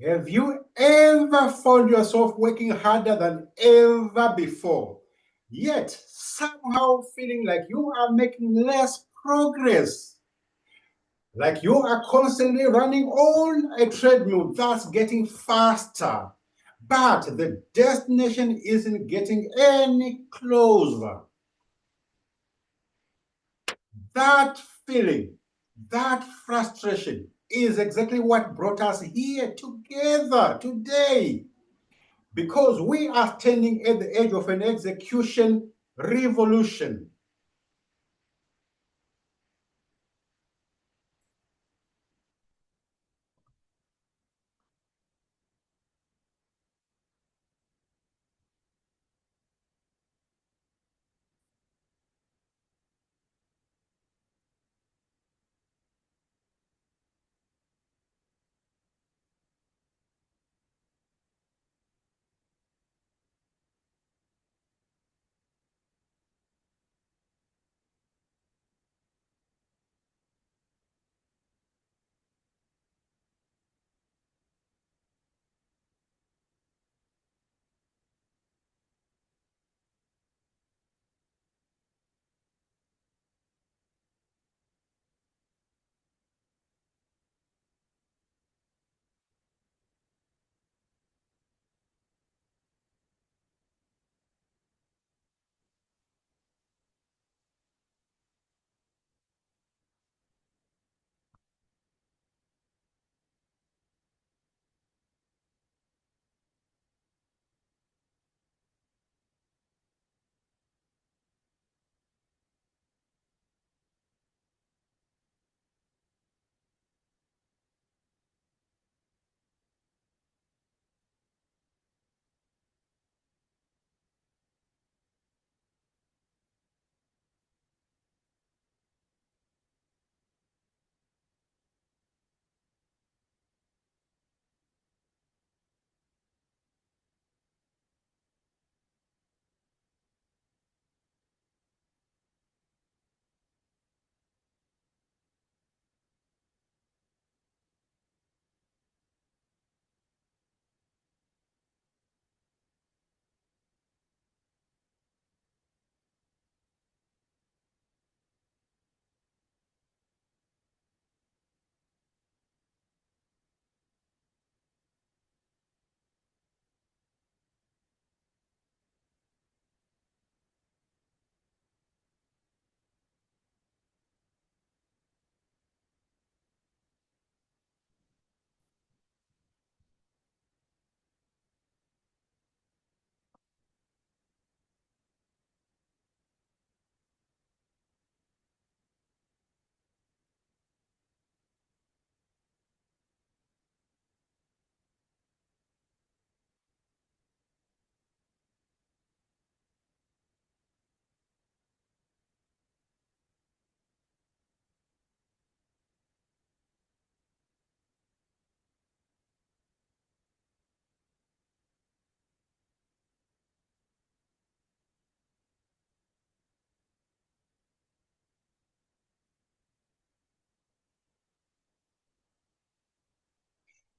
Have you ever found yourself working harder than ever before, yet somehow feeling like you are making less progress? Like you are constantly running on a treadmill that's getting faster, but the destination isn't getting any closer. That feeling, that frustration is exactly what brought us here together today. Because we are standing at the edge of an execution revolution.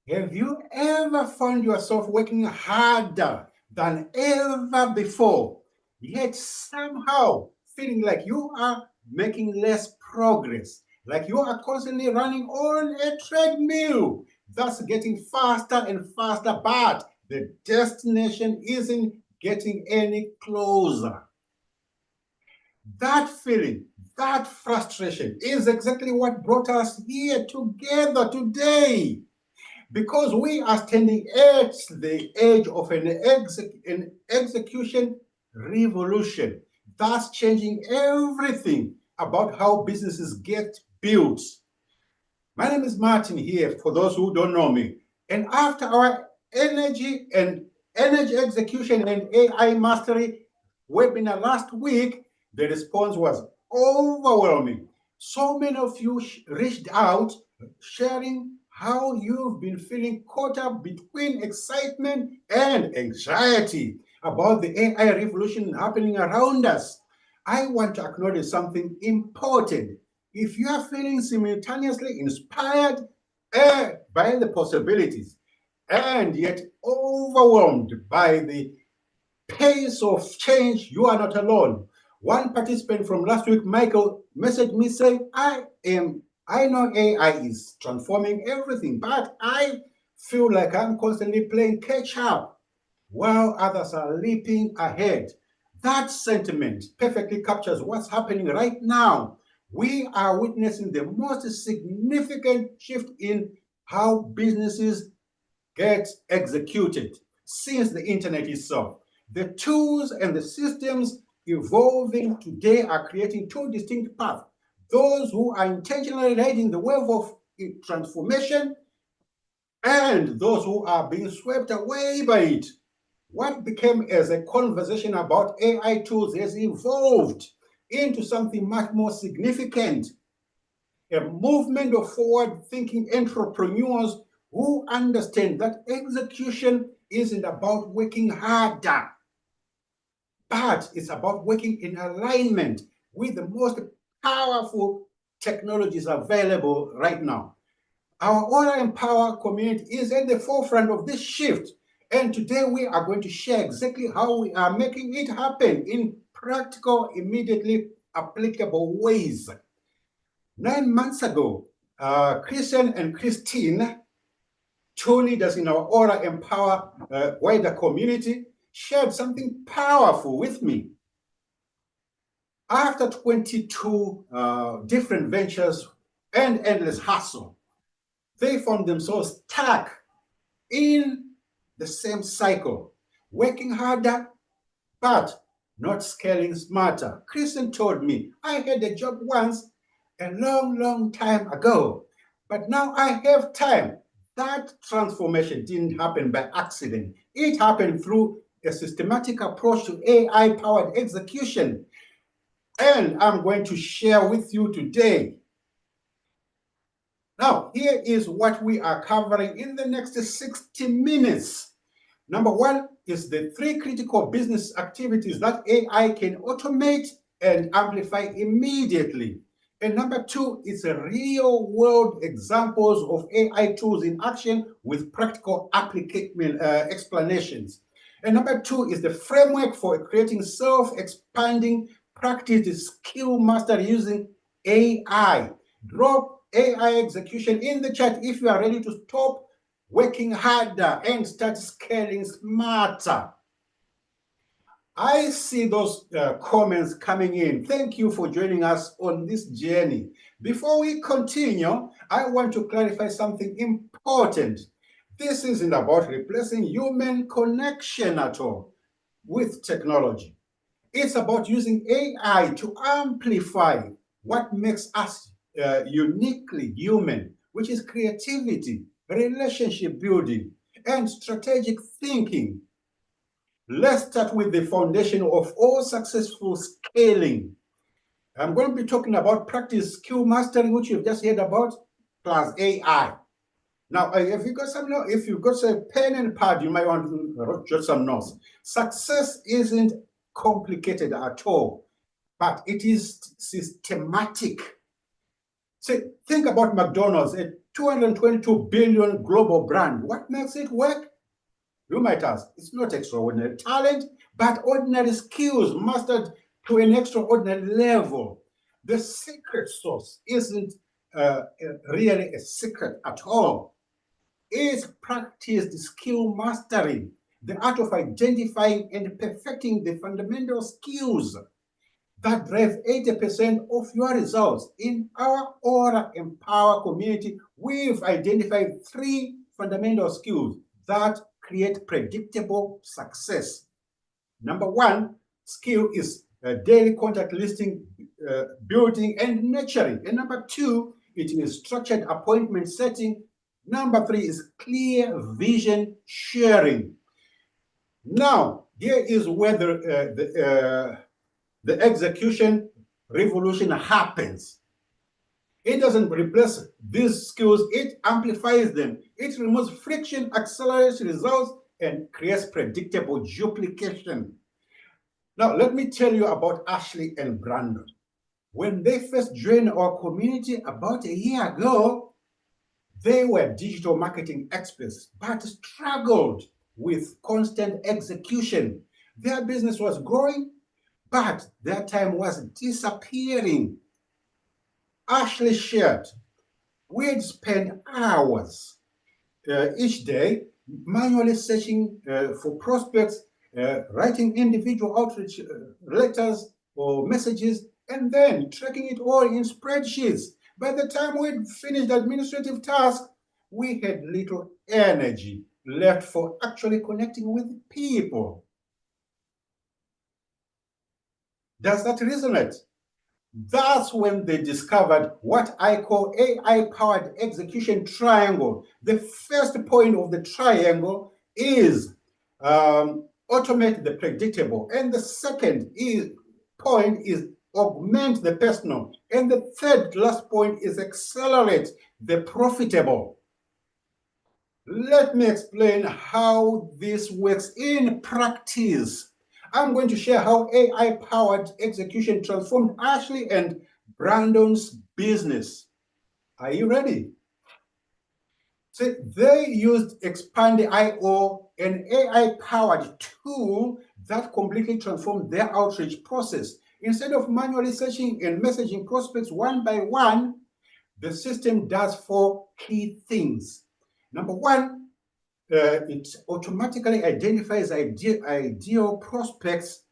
Have you ever found yourself working harder than ever before, yet somehow feeling like you are making less progress, like you are constantly running on a treadmill that's getting faster and faster, but the destination isn't getting any closer? That feeling, that frustration is exactly what brought us here together today, because we are standing at the edge of an execution revolution that's changing everything about how businesses get built. My name is Martin here, for those who don't know me. And after our energy execution and AI mastery webinar last week, the response was overwhelming. So many of you reached out, sharing how you've been feeling caught up between excitement and anxiety about the AI revolution happening around us. I want to acknowledge something important. If you are feeling simultaneously inspired by the possibilities and yet overwhelmed by the pace of change, you are not alone. One participant from last week, Michael, messaged me saying, I know AI is transforming everything, but I feel like I'm constantly playing catch up while others are leaping ahead. That sentiment perfectly captures what's happening right now. We are witnessing the most significant shift in how businesses get executed since the internet itself. The tools and the systems evolving today are creating two distinct paths. Those who are intentionally riding the wave of transformation and those who are being swept away by it. What became as a conversation about AI tools has evolved into something much more significant, a movement of forward-thinking entrepreneurs who understand that execution isn't about working harder, but it's about working in alignment with the most powerful technologies available right now. Our Order and Power community is at the forefront of this shift. And today we are going to share exactly how we are making it happen in practical, immediately applicable ways. 9 months ago, Christian and Christine, two leaders in our Order and Power wider community, shared something powerful with me. After 22 different ventures and endless hustle, they found themselves stuck in the same cycle, working harder, but not scaling smarter. Christian told me, I had a job once a long, long time ago, but now I have time. That transformation didn't happen by accident. It happened through a systematic approach to AI-powered execution. And I'm going to share with you today. Now, here is what we are covering in the next 60 minutes. Number one is the 3 critical business activities that AI can automate and amplify immediately. And number 2 is real-world examples of AI tools in action with practical application explanations. And number 2 is the framework for creating self-expanding practice skill mastery using AI. Drop AI execution in the chat if you are ready to stop working harder and start scaling smarter. I see those comments coming in. Thank you for joining us on this journey. Before we continue, I want to clarify something important. This isn't about replacing human connection at all with technology. It's about using AI to amplify what makes us uniquely human, which is creativity, relationship building, and strategic thinking. Let's start with the foundation of all successful scaling. I'm going to be talking about practice skill mastery, which you've just heard about, plus AI. Now, if you've got a pen and pad, you might want to jot some notes. Success isn't complicated at all, but it is systematic. So think about McDonald's, a 222 billion global brand. What makes it work? You might ask, it's not extraordinary talent, but ordinary skills mastered to an extraordinary level. The secret sauce isn't really a secret at all. It's practiced skill mastery, the art of identifying and perfecting the fundamental skills that drive 80% of your results. In our Order and Power community, we've identified 3 fundamental skills that create predictable success. Number 1 skill is daily contact listing, building, and nurturing. And number 2, it is structured appointment setting. Number 3 is clear vision sharing. Now, here is where the execution revolution happens. It doesn't replace these skills, it amplifies them. It removes friction, accelerates results, and creates predictable duplication. Now, let me tell you about Ashley and Brandon. When they first joined our community about a year ago, They were digital marketing experts, but struggled with constant execution. Their business was growing, but their time was disappearing. Ashley shared, we'd spend hours each day manually searching for prospects, writing individual outreach letters or messages, and then tracking it all in spreadsheets. By the time we'd finished administrative tasks, we had little energy left for actually connecting with people. Does that resonate? That's when they discovered what I call AI-powered execution triangle. The first point of the triangle is automate the predictable, and the second point is augment the personal, and the third last point is accelerate the profitable. Let me explain how this works in practice. I'm going to share how AI-powered execution transformed Ashley and Brandon's business. Are you ready? So they used Expand.io, an AI-powered tool that completely transformed their outreach process. Instead of manually searching and messaging prospects one by one, the system does four key things. Number one, it automatically identifies ideal prospects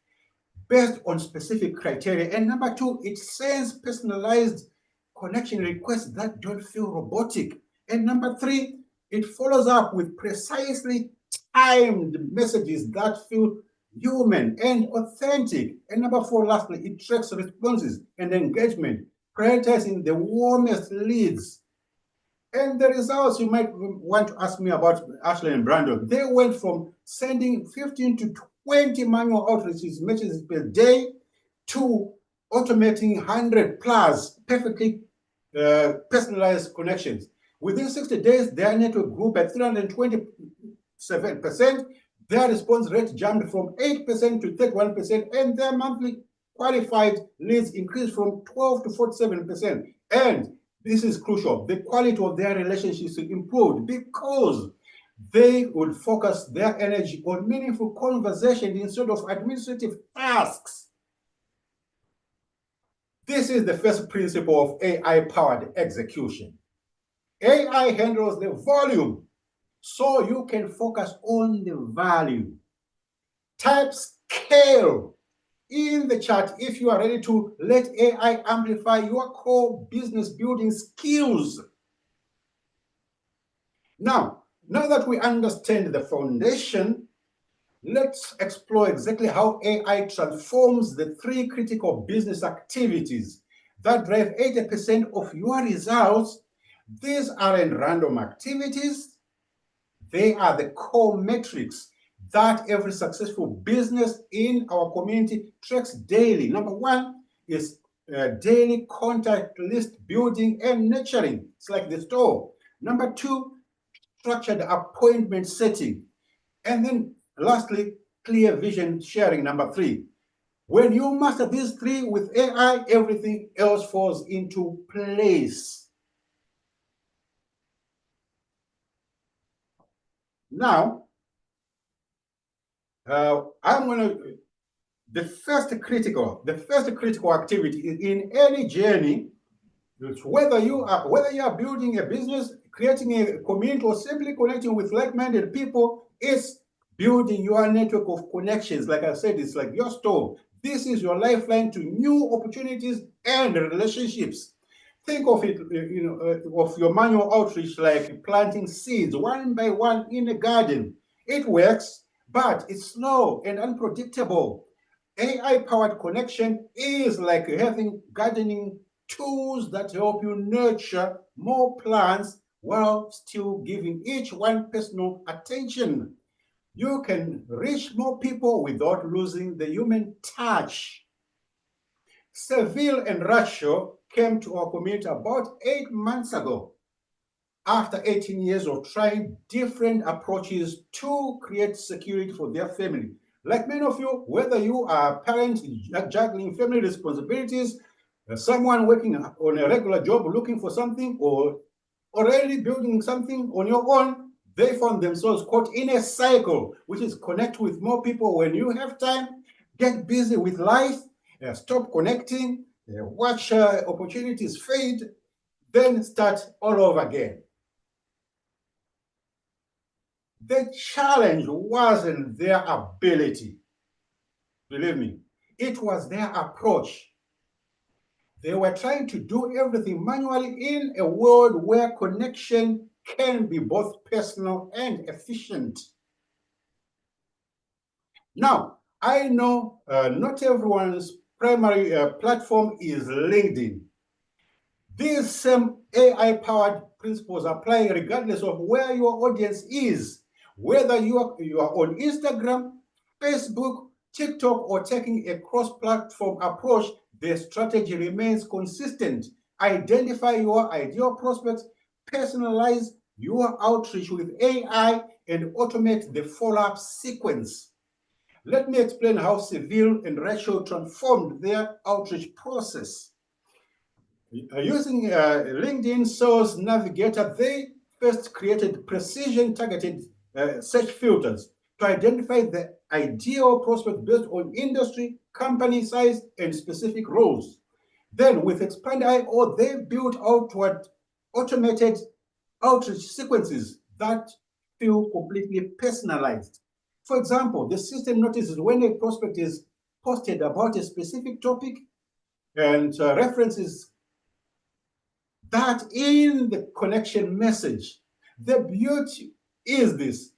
based on specific criteria. And number two, it sends personalized connection requests that don't feel robotic. And number three, it follows up with precisely timed messages that feel human and authentic. And number four, lastly, it tracks responses and engagement, prioritizing the warmest leads. And the results, you might want to ask me about Ashley and Brandon. They went from sending 15 to 20 manual outreaches messages per day to automating 100 plus perfectly personalized connections. Within 60 days, their network grew by 327%. Their response rate jumped from 8% to 31%, and their monthly qualified leads increased from 12 to 47%. And this is crucial. The quality of their relationships improved because they would focus their energy on meaningful conversation instead of administrative tasks. This is the first principle of AI-powered execution. AI handles the volume, so you can focus on the value. Type scale in the chat if you are ready to let AI amplify your core business building skills. Now that we understand the foundation, let's explore exactly how AI transforms the three critical business activities that drive 80% of your results. These aren't random activities. They are the core metrics that every successful business in our community tracks daily. Number one is daily contact list building and nurturing. It's like the store. Number two, structured appointment setting. And then lastly, clear vision sharing, number three. When you master these three with AI, everything else falls into place. Now, I'm going to the first critical activity in any journey, whether you are building a business, creating a community, or simply connecting with like-minded people, is building your network of connections. Like I said, it's like your store. This is your lifeline to new opportunities and relationships. Think of it, of your manual outreach like planting seeds one by one in a garden. It works, but it's slow and unpredictable. AI-powered connection is like having gardening tools that help you nurture more plants while still giving each one personal attention. You can reach more people without losing the human touch. Seville and Rachel came to our community about 8 months ago after 18 years of trying different approaches to create security for their family. Like many of you, whether you are a parent juggling family responsibilities, someone working on a regular job looking for something, or already building something on your own, they found themselves caught in a cycle, which is connect with more people when you have time, get busy with life, stop connecting, watch opportunities fade, then start all over again. The challenge wasn't their ability, believe me, it was their approach. They were trying to do everything manually in a world where connection can be both personal and efficient. Now, I know not everyone's primary platform is LinkedIn. These same AI-powered principles apply regardless of where your audience is, whether you are on Instagram, Facebook, TikTok, or taking a cross-platform approach. The strategy remains consistent. Identify your ideal prospects, personalize your outreach with AI, and automate the follow-up sequence. Let me explain how Seville and Rachel transformed their outreach process. Using LinkedIn Sales Navigator, they first created precision-targeted search filters to identify the ideal prospect based on industry, company size, and specific roles. Then, with Expand.io, they built outward automated outreach sequences that feel completely personalized. For example, the system notices when a prospect is posted about a specific topic and references that in the connection message. The beauty is this.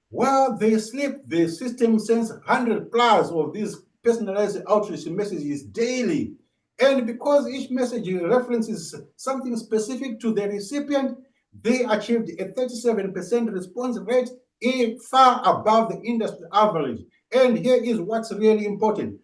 While they sleep, the system sends 100 plus of these personalized outreach messages daily. And because each message references something specific to the recipient, they achieved a 37% response rate, far above the industry average. And here is what's really important.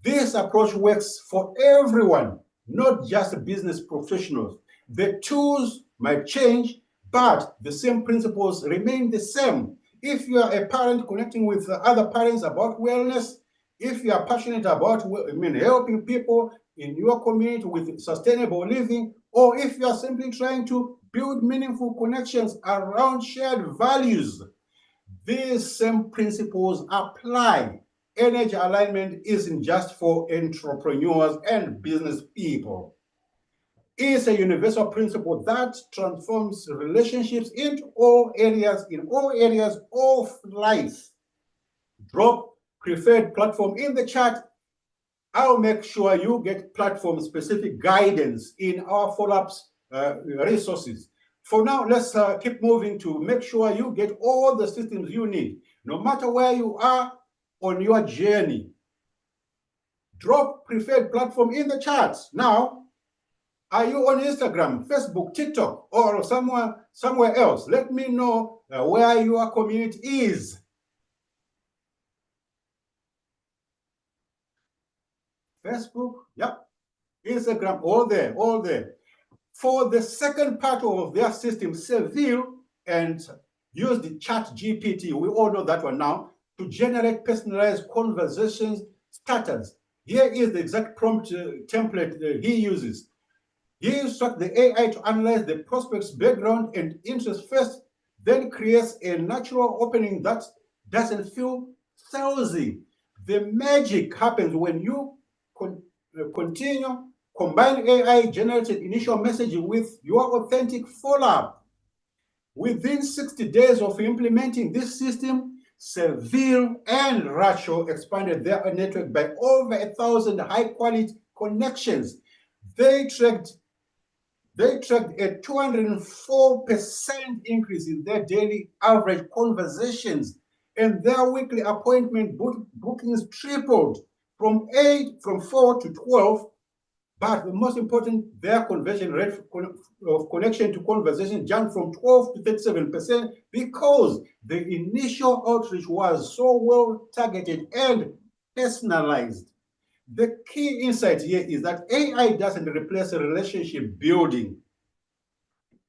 This approach works for everyone, not just business professionals. The tools might change, but the same principles remain the same. If you are a parent connecting with other parents about wellness, if you are passionate about helping people in your community with sustainable living, or if you are simply trying to build meaningful connections around shared values, these same principles apply. Energy alignment isn't just for entrepreneurs and business people. It's a universal principle that transforms relationships in all areas of life. Drop preferred platform in the chat. I'll make sure you get platform specific guidance in our follow-ups resources. For now, let's keep moving to make sure you get all the systems you need, no matter where you are on your journey. Drop preferred platform in the chat. Now, are you on Instagram, Facebook, TikTok, or somewhere else? Let me know where your community is. Facebook, yep. Instagram, all there, all there. For the second part of their system, Seville and use the chat GPT, we all know that one now, to generate personalized conversations starters. Here is the exact prompt template he uses. He instructs the AI to analyze the prospect's background and interest first, then creates a natural opening that doesn't feel salesy. The magic happens when you combine AI-generated initial messaging with your authentic follow-up. Within 60 days of implementing this system, Seville and Rachel expanded their network by over 1,000 high-quality connections. They tracked a 204% increase in their daily average conversations, and their weekly appointment bookings tripled from 4 to 12. But the most important, their conversion rate of connection to conversation jumped from 12 to 37% because the initial outreach was so well targeted and personalized. The key insight here is that AI doesn't replace relationship building.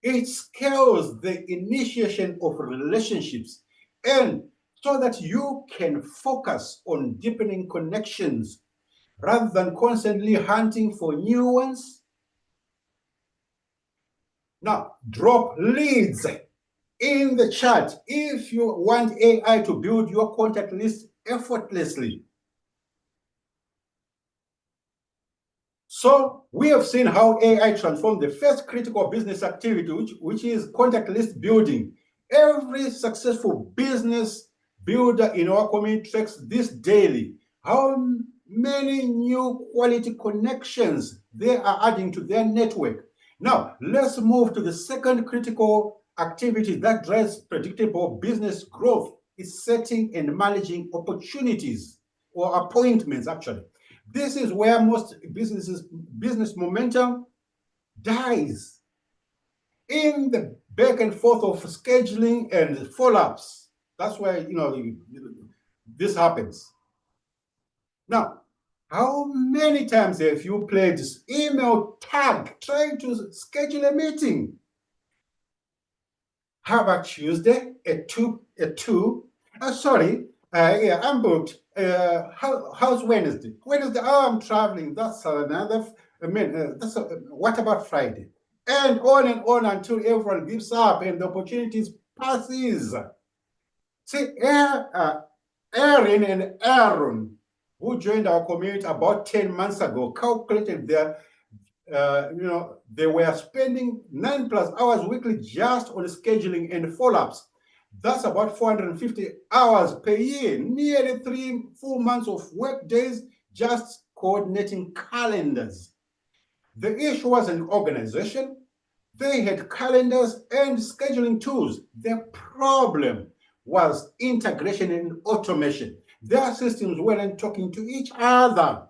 It scales the initiation of relationships, and so that you can focus on deepening connections rather than constantly hunting for new ones. Now, drop leads in the chat if you want AI to build your contact list effortlessly. So we have seen how AI transformed the first critical business activity, which is contact list building. Every successful business builder in our community tracks this daily. How many new quality connections they are adding to their network. Now, let's move to the second critical activity that drives predictable business growth is setting and managing opportunities or appointments, actually. This is where most business momentum dies in the back and forth of scheduling and follow-ups. That's where this happens. Now, how many times have you played this email tag trying to schedule a meeting? How about Tuesday at two? Sorry, yeah, I'm booked. How's Wednesday? Wednesday, oh, I'm traveling. That's another. What about Friday? And on until everyone gives up and the opportunities passes. See, Aaron and Aaron, who joined our community about 10 months ago, calculated their they were spending 9+ hours weekly just on scheduling and follow-ups. That's about 450 hours per year, nearly 3 full months of work days just coordinating calendars. The issue was an organization. They had calendars and scheduling tools. The problem was integration and automation. Their systems weren't talking to each other,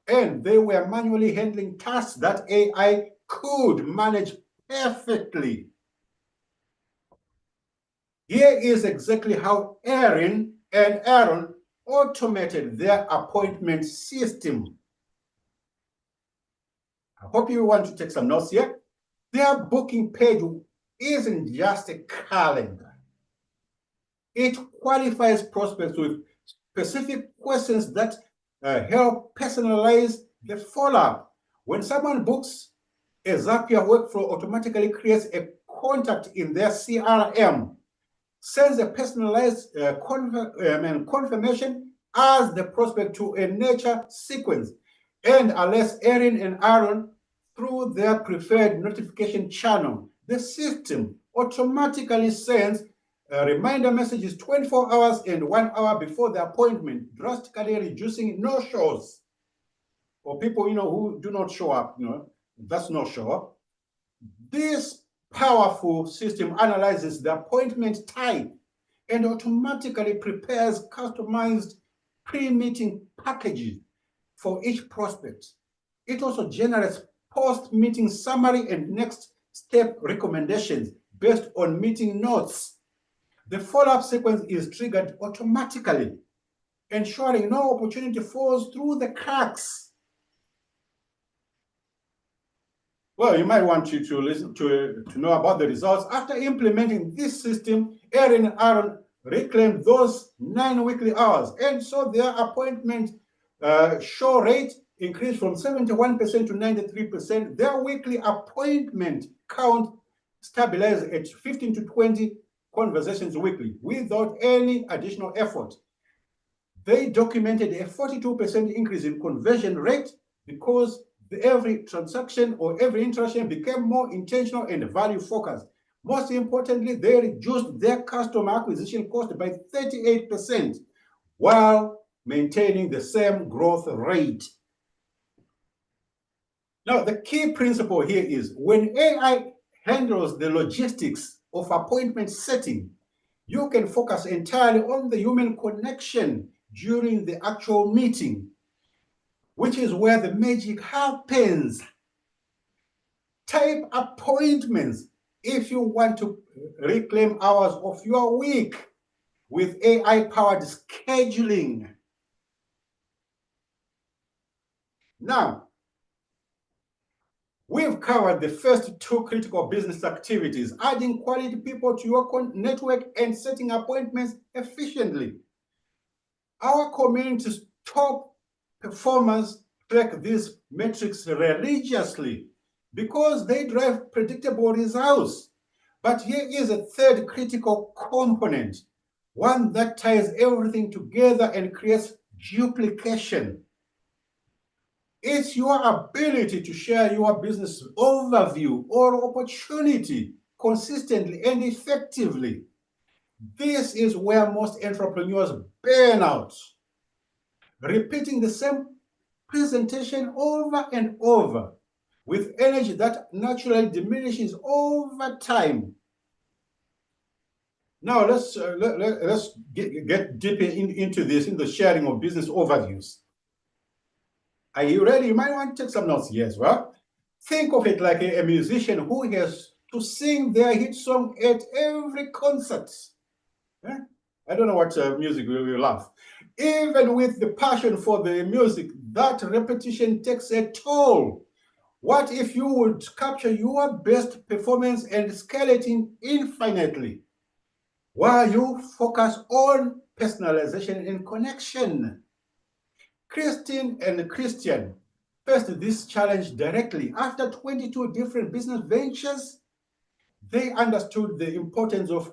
and they were manually handling tasks that AI could manage perfectly. Here is exactly how Aaron and Aaron automated their appointment system. I hope you want to take some notes here. Their booking page isn't just a calendar. It qualifies prospects with specific questions that help personalize the follow-up. When someone books, a Zapier workflow automatically creates a contact in their CRM, sends a personalized confirmation as the prospect to a nature sequence, and alerts Erin and Aaron through their preferred notification channel. The system automatically sends reminder messages 24 hours and 1 hour before the appointment, drastically reducing no-shows. Or people, who do not show up, that's no show up. This powerful system analyzes the appointment type and automatically prepares customized pre-meeting packages for each prospect. It also generates post-meeting summary and next step recommendations based on meeting notes. The follow-up sequence is triggered automatically, ensuring no opportunity falls through the cracks. Well, you might want to listen to know about the results. After implementing this system, Aaron and Aaron reclaimed those 9 weekly hours, and so their appointment show rate increased from 71% to 93%. Their weekly appointment count stabilized at 15 to 20 conversations weekly without any additional effort. They documented a 42% increase in conversion rate because every transaction or every interaction became more intentional and value focused. Most importantly, they reduced their customer acquisition cost by 38% while maintaining the same growth rate. Now, the key principle here is when AI handles the logistics of appointment setting, you can focus entirely on the human connection during the actual meeting, which is where the magic happens. Type appointments if you want to reclaim hours of your week with AI-powered scheduling. Now, we've covered the first 2 critical business activities, adding quality people to your network and setting appointments efficiently. Our community's top performers track these metrics religiously. because they drive predictable results. But here is a third critical component, one that ties everything together and creates duplication. It's your ability to share your business overview or opportunity consistently and effectively. This is where most entrepreneurs burn out, repeating the same presentation over and over with energy that naturally diminishes over time. Now let's get deeper into this, in the sharing of business overviews. Are you ready? You might want to take some notes. Yes, well, think of it like a musician who has to sing their hit song at every concert. Eh? I don't know what music you love. Even with the passion for the music, that repetition takes a toll. What if you would capture your best performance and scale it infinitely, while you focus on personalization and connection? Christine and Christian faced this challenge directly. After 22 different business ventures, they understood the importance of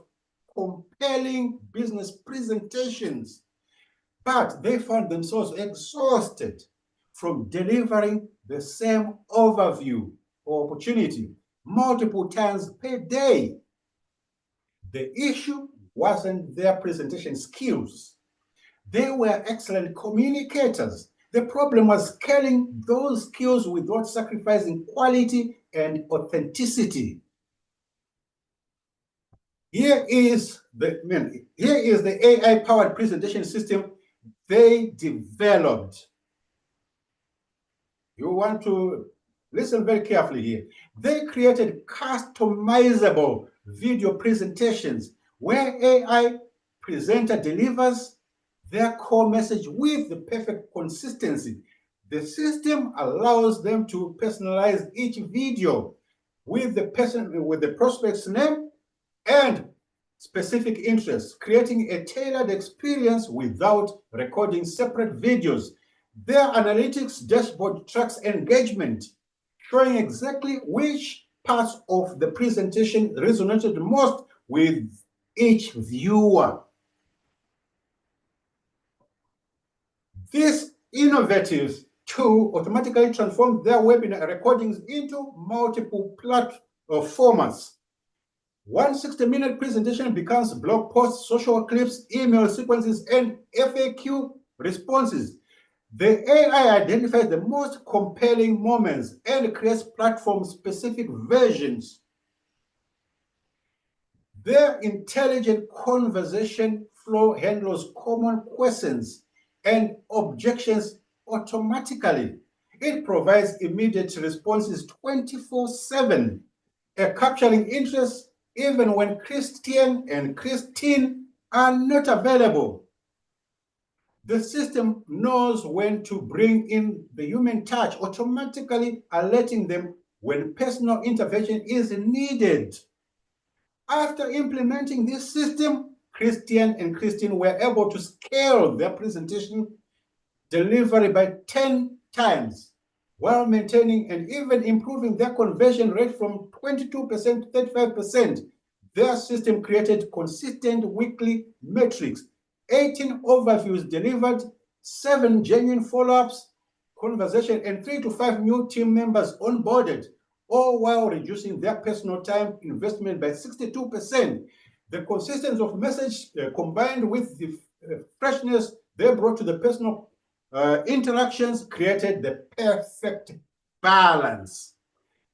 compelling business presentations, but they found themselves exhausted from delivering the same overview or opportunity multiple times per day. The issue wasn't their presentation skills. They were excellent communicators. The problem was scaling those skills without sacrificing quality and authenticity. Here is the AI-powered presentation system they developed. You want to listen very carefully here. They created customizable video presentations where AI presenter delivers their core message with the perfect consistency. The system allows them to personalize each video with the prospect's name and specific interests, creating a tailored experience without recording separate videos. Their analytics dashboard tracks engagement, showing exactly which parts of the presentation resonated most with each viewer. This innovative tool automatically transforms their webinar recordings into multiple formats. One 60-minute presentation becomes blog posts, social clips, email sequences, and FAQ responses. The AI identifies the most compelling moments and creates platform-specific versions. Their intelligent conversation flow handles common questions and objections automatically. It provides immediate responses 24/7, capturing interest even when Christian and Christine are not available. The system knows when to bring in the human touch, automatically alerting them when personal intervention is needed. After implementing this system, Christian and Christine were able to scale their presentation delivery by 10 times while maintaining and even improving their conversion rate from 22% to 35%. Their system created consistent weekly metrics, 18 overviews delivered, 7 genuine follow-ups, conversation, and 3 to 5 new team members onboarded, all while reducing their personal time investment by 62%. The consistency of message combined with the freshness they brought to the personal interactions created the perfect balance.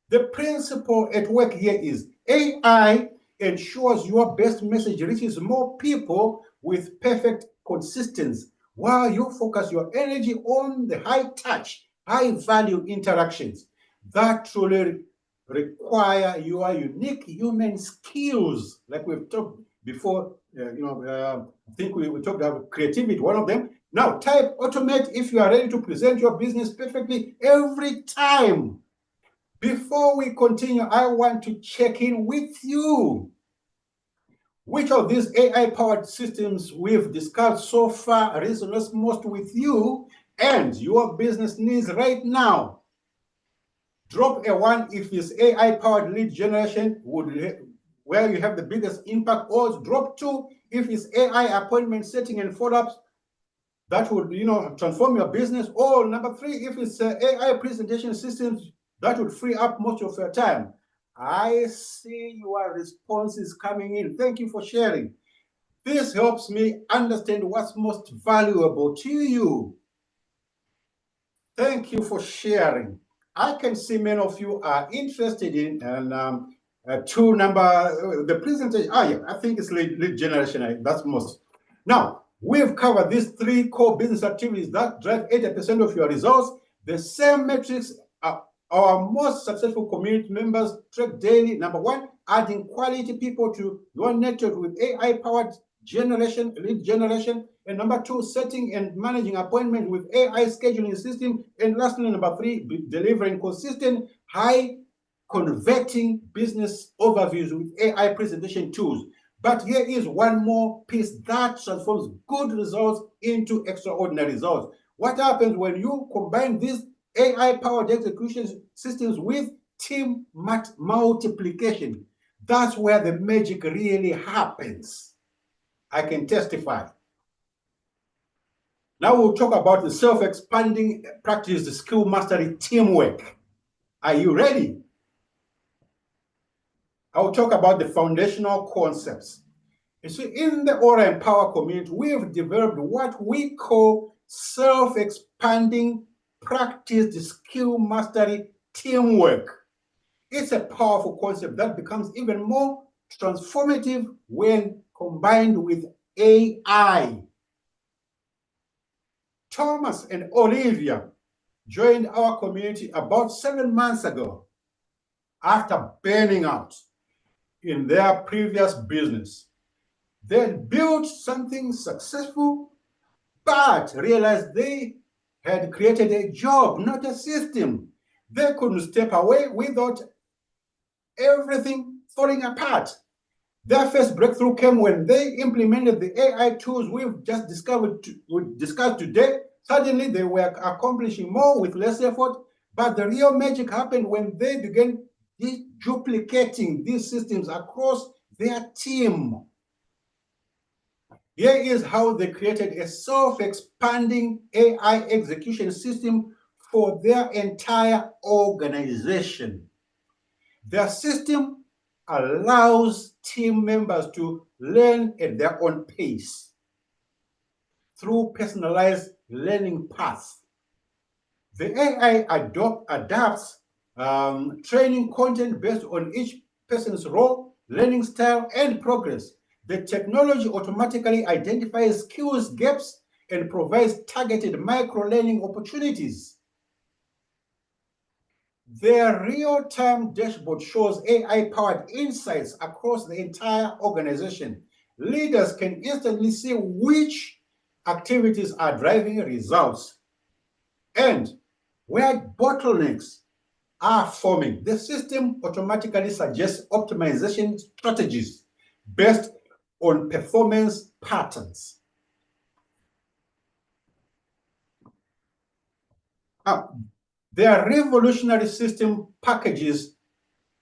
The principle at work here is AI ensures your best message reaches more people with perfect consistency, while you focus your energy on the high-touch, high-value interactions that truly require your unique human skills. Like we've talked before, I think we talked about creativity, one of them. Now, type automate if you are ready to present your business perfectly every time. Before we continue, I want to check in with you. Which of these AI-powered systems we've discussed so far resonates most with you and your business needs right now? Drop a 1 if it's AI-powered lead generation, where you have the biggest impact, or drop 2 if it's AI appointment setting and follow-ups that would transform your business, or number 3 if it's AI presentation systems that would free up most of your time. I see your responses coming in. Thank you for sharing. This helps me understand what's most valuable to you. Thank you for sharing. I can see many of you are interested in the presentation. Yeah, I think it's lead generation. That's most. Now, we've covered these 3 core business activities that drive 80% of your results. The same metrics our most successful community members track daily. Number 1, adding quality people to your network with AI-powered lead generation. And number 2, setting and managing appointment with AI scheduling system. And lastly, number 3, delivering consistent, high converting business overviews with AI presentation tools. But here is one more piece that transforms good results into extraordinary results. What happens when you combine these AI-powered execution systems with team multiplication? That's where the magic really happens. I can testify. Now we'll talk about the self-expanding practice, the skill mastery teamwork. Are you ready? I'll talk about the foundational concepts. You see, in the Aura and Power community, we have developed what we call self-expanding practice, the skill mastery teamwork. It's a powerful concept that becomes even more transformative when combined with AI. Thomas and Olivia joined our community about 7 months ago after burning out in their previous business. They had built something successful, but realized they had created a job, not a system. They couldn't step away without everything falling apart. Their first breakthrough came when they implemented the AI tools we've just discussed today. Suddenly, they were accomplishing more with less effort, but the real magic happened when they began duplicating these systems across their team. Here is how they created a self-expanding AI execution system for their entire organization. Their system allows team members to learn at their own pace through personalized learning paths. The AI adapts training content based on each person's role, learning style, and progress. The technology automatically identifies skills gaps and provides targeted micro-learning opportunities. Their real-time dashboard shows AI-powered insights across the entire organization. Leaders can instantly see which activities are driving results and where bottlenecks are forming. The system automatically suggests optimization strategies based on performance patterns. Their revolutionary system packages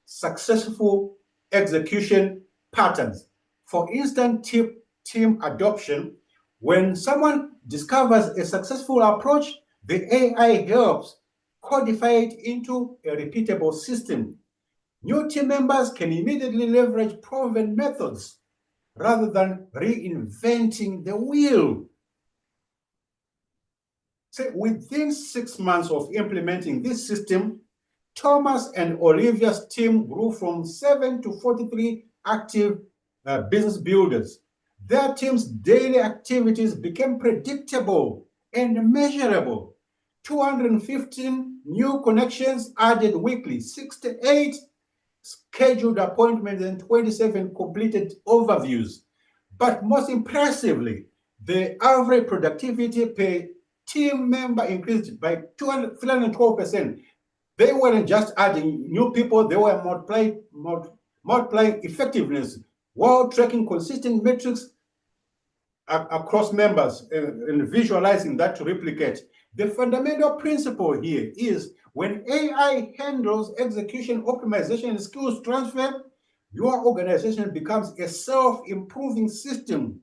successful execution patterns. For instant team adoption, when someone discovers a successful approach, the AI helps codify it into a repeatable system. New team members can immediately leverage proven methods rather than reinventing the wheel. So within 6 months of implementing this system, Thomas and Olivia's team grew from 7 to 43 active business builders. Their team's daily activities became predictable and measurable. 215 new connections added weekly, 68 scheduled appointments, and 27 completed overviews. But most impressively, the average productivity per team member increased by 312%. They weren't just adding new people, they were multiplying effectiveness while tracking consistent metrics across members and visualizing that to replicate. The fundamental principle here is when AI handles execution, optimization, and skills transfer, your organization becomes a self-improving system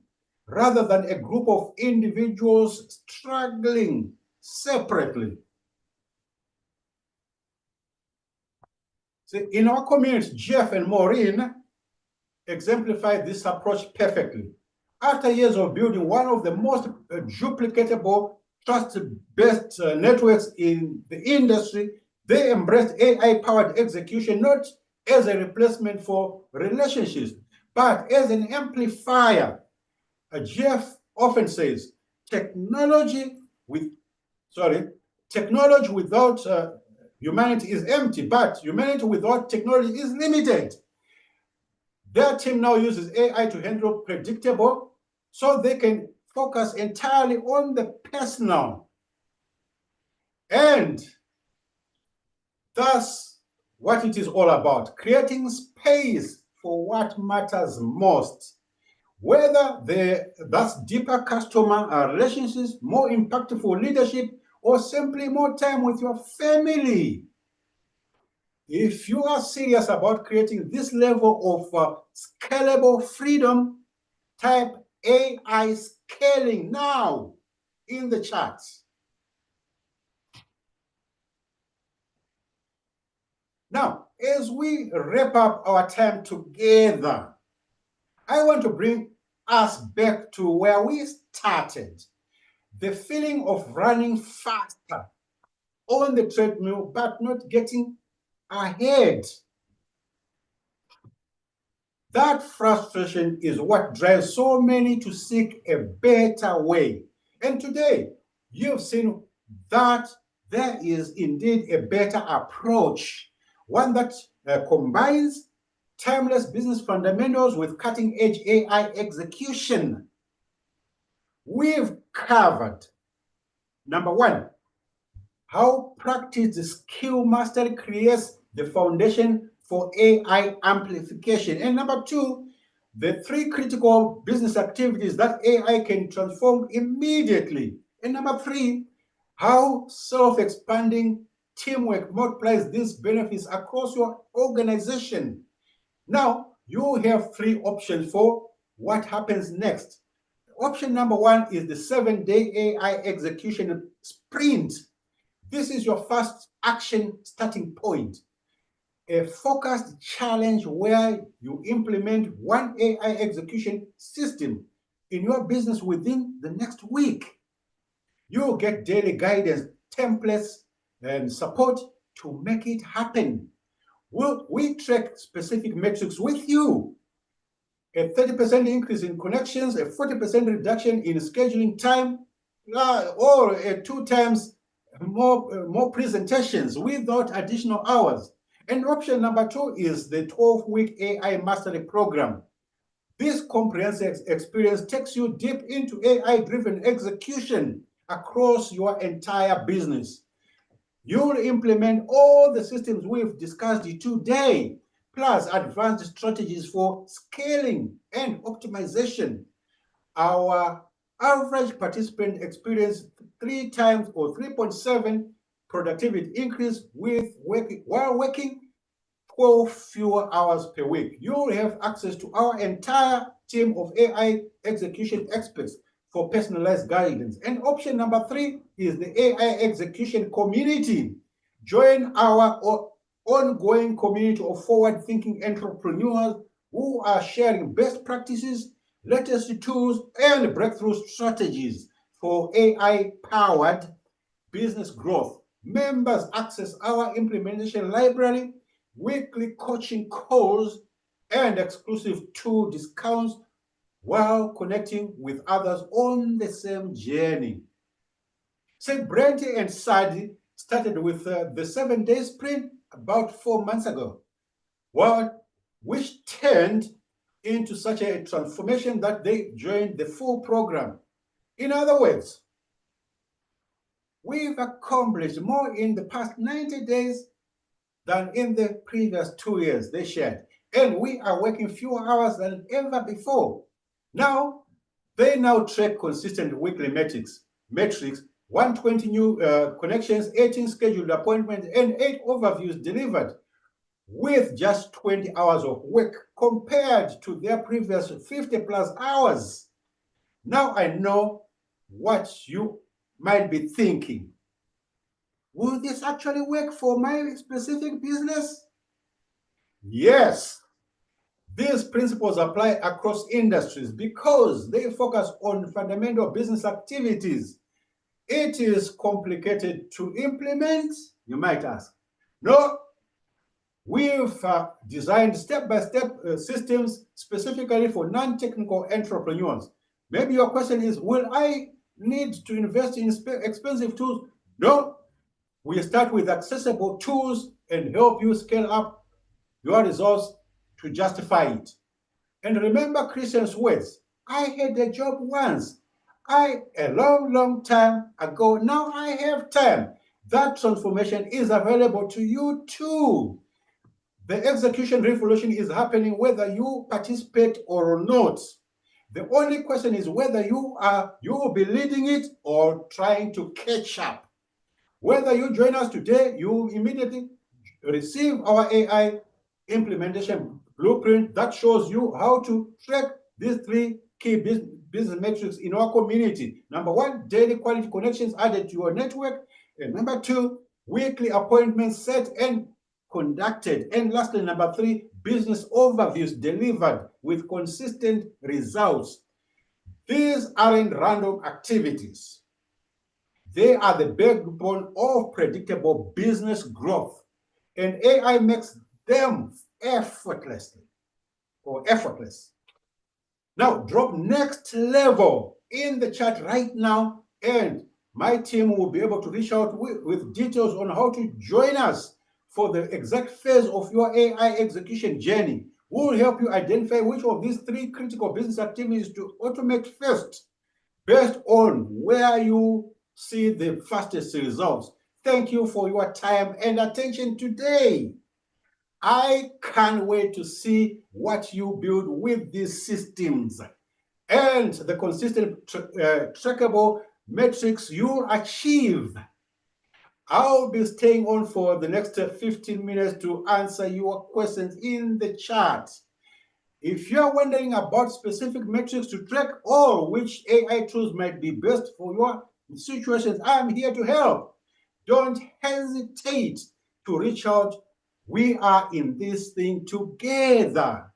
rather than a group of individuals struggling separately. So in our community, Jeff and Maureen exemplify this approach perfectly. After years of building one of the most duplicatable, trust-based networks in the industry, they embraced AI-powered execution not as a replacement for relationships, but as an amplifier. Jeff often says, technology without humanity is empty, but humanity without technology is limited. Their team now uses AI to handle predictable so they can focus entirely on the personal. And that's what it is all about, creating space for what matters most. Whether that's deeper customer relationships, more impactful leadership, or simply more time with your family. If you are serious about creating this level of scalable freedom, type AI scaling now in the chat. Now, as we wrap up our time together, I want to bring us back to where we started. The feeling of running faster on the treadmill, but not getting ahead. That frustration is what drives so many to seek a better way. And today, you've seen that there is indeed a better approach, one that combines timeless business fundamentals with cutting-edge AI execution. We've covered, number one, how practice the skill mastery creates the foundation for AI amplification. And number two, the three critical business activities that AI can transform immediately. And number three, how self-expanding teamwork multiplies these benefits across your organization. Now, you have three options for what happens next. Option number one is the 7-day AI execution sprint. This is your first action starting point. A focused challenge where you implement one AI execution system in your business within the next week. You'll get daily guidance, templates, and support to make it happen. We track specific metrics with you. A 30% increase in connections, a 40% reduction in scheduling time, or a 2 times more presentations without additional hours. And option number two is the 12-week AI Mastery Program. This comprehensive experience takes you deep into AI-driven execution across your entire business. You'll implement all the systems we've discussed today, plus advanced strategies for scaling and optimization. Our average participant experienced 3 times or 3.7 productivity increase while working 12 fewer hours per week. You'll have access to our entire team of AI execution experts for personalized guidance. And option number three is the AI execution community. Join our ongoing community of forward-thinking entrepreneurs who are sharing best practices, latest tools, and breakthrough strategies for AI-powered business growth. Members access our implementation library, weekly coaching calls, and exclusive tool discounts while connecting with others on the same journey. St. Brenty and Sadi started with the 7-day sprint about 4 months ago, which turned into such a transformation that they joined the full program. In other words, we've accomplished more in the past 90 days than in the previous 2 years, they shared. And we are working fewer hours than ever before. They now track consistent weekly metrics 120 new connections, 18 scheduled appointments, and 8 overviews delivered with just 20 hours of work compared to their previous 50 plus hours. Now I know what you might be thinking. Will this actually work for my specific business? Yes, these principles apply across industries because they focus on fundamental business activities. It is complicated to implement, you might ask. No, we've designed step-by-step systems specifically for non-technical entrepreneurs. Maybe your question is, will I need to invest in expensive tools? No, we start with accessible tools and help you scale up your results to justify it. And remember Christian's words, I had a job once. A long time ago. Now I have time. That transformation is available to you too. The execution revolution is happening whether you participate or not. The only question is whether you will be leading it or trying to catch up. Whether you join us today, you immediately receive our AI implementation blueprint that shows you how to track these 3 key business metrics in our community. Number 1, daily quality connections added to your network. And number 2, weekly appointments set and conducted. And lastly, number 3, business overviews delivered with consistent results. These aren't random activities. They are the backbone of predictable business growth, and AI makes them effortless. Now, drop next level in the chat right now, and my team will be able to reach out with details on how to join us for the exact phase of your AI execution journey. We will help you identify which of these 3 critical business activities to automate first, based on where you see the fastest results. Thank you for your time and attention today. I can't wait to see what you build with these systems and the consistent trackable metrics you achieve. I'll be staying on for the next 15 minutes to answer your questions in the chat. If you're wondering about specific metrics to track or which AI tools might be best for your situations, I'm here to help. Don't hesitate to reach out. We are in this thing together.